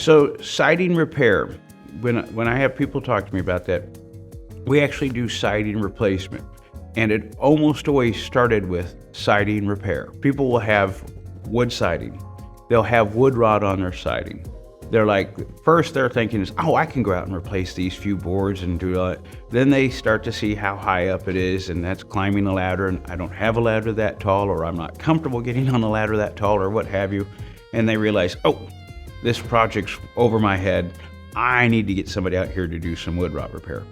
So siding repair, when I have people talk to me about that, we actually do siding replacement. And it almost always started with siding repair. People will have wood siding. They'll have wood rot on their siding. They're like, first they're thinking is, oh, I can go out and replace these few boards and do that. Then they start to see how high up it is, and that's climbing a ladder, and I don't have a ladder that tall, or I'm not comfortable getting on a ladder that tall, or what have you. And they realize, oh, this project's over my head. I need to get somebody out here to do some wood rot repair.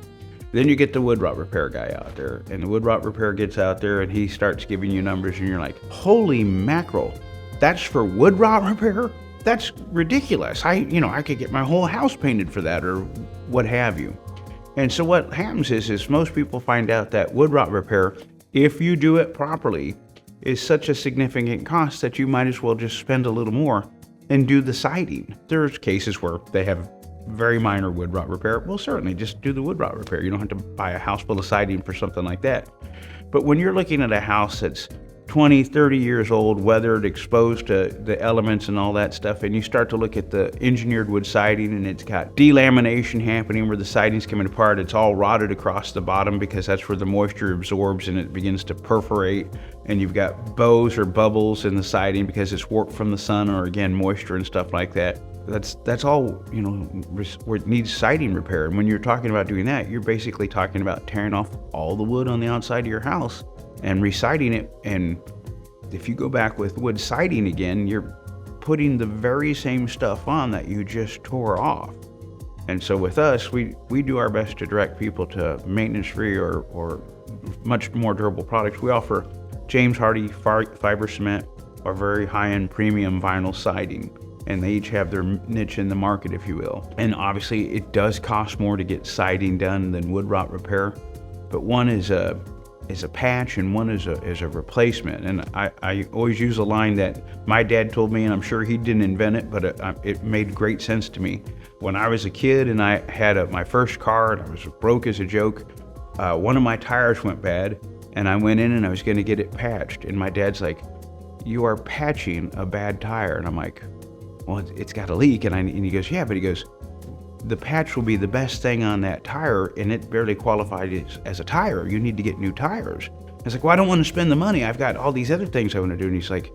Then you get the wood rot repair guy out there, and the wood rot repair gets out there and he starts giving you numbers, and you're like, holy mackerel, that's for wood rot repair? That's ridiculous. I could get my whole house painted for that, or what have you. And so what happens is most people find out that wood rot repair, if you do it properly, is such a significant cost that you might as well just spend a little more and do the siding. There's cases where they have very minor wood rot repair. Well, certainly just do the wood rot repair. You don't have to buy a house full of siding for something like that. But when you're looking at a house that's 20, 30 years old, weathered, exposed to the elements and all that stuff, and you start to look at the engineered wood siding, and it's got delamination happening where the siding's coming apart. It's all rotted across the bottom because that's where the moisture absorbs and it begins to perforate, and you've got bows or bubbles in the siding because it's warped from the sun, or again, moisture and stuff like that. That's all, where it needs siding repair. And when you're talking about doing that, you're basically talking about tearing off all the wood on the outside of your house and residing it. And if you go back with wood siding again, you're putting the very same stuff on that you just tore off. And so with us, we do our best to direct people to maintenance-free or much more durable products. We offer James Hardie fiber cement or very high-end premium vinyl siding, and they each have their niche in the market, if you will. And obviously it does cost more to get siding done than wood rot repair, but one is a patch and one is a replacement. And I always use a line that my dad told me, and I'm sure he didn't invent it, but it made great sense to me. When I was a kid and I had my first car and I was broke as a joke, one of my tires went bad, and I went in and I was gonna get it patched. And my dad's like, "You are patching a bad tire." And I'm like, "Well, it's got a leak." And he goes, "Yeah," but he goes, "The patch will be the best thing on that tire, and it barely qualified as a tire. You need to get new tires." I was like, "Well, I don't want to spend the money. I've got all these other things I want to do." And he's like,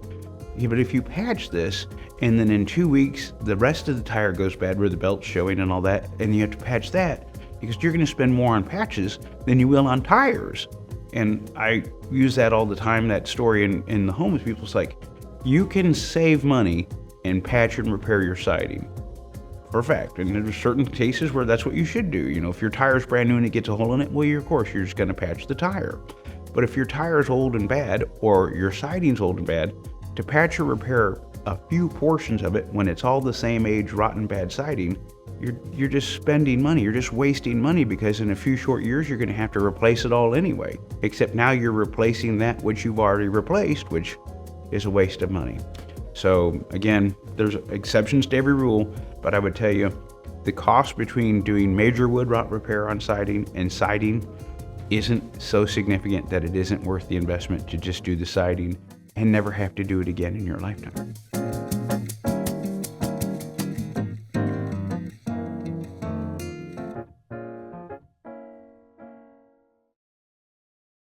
"Yeah, but if you patch this, and then in 2 weeks, the rest of the tire goes bad where the belt's showing and all that, and you have to patch that, because you're going to spend more on patches than you will on tires." And I use that all the time, that story in the homeless people. It's like, you can save money and patch and repair your siding. For a fact. And there's certain cases where that's what you should do. If your tire's brand new and it gets a hole in it, well, of course, you're just going to patch the tire. But if your tire's old and bad, or your siding's old and bad, to patch or repair a few portions of it when it's all the same age, rotten, bad siding, you're just spending money. You're just wasting money, because in a few short years, you're going to have to replace it all anyway. Except now you're replacing that which you've already replaced, which is a waste of money. So again, there's exceptions to every rule, but I would tell you the cost between doing major wood rot repair on siding and siding isn't so significant that it isn't worth the investment to just do the siding and never have to do it again in your lifetime.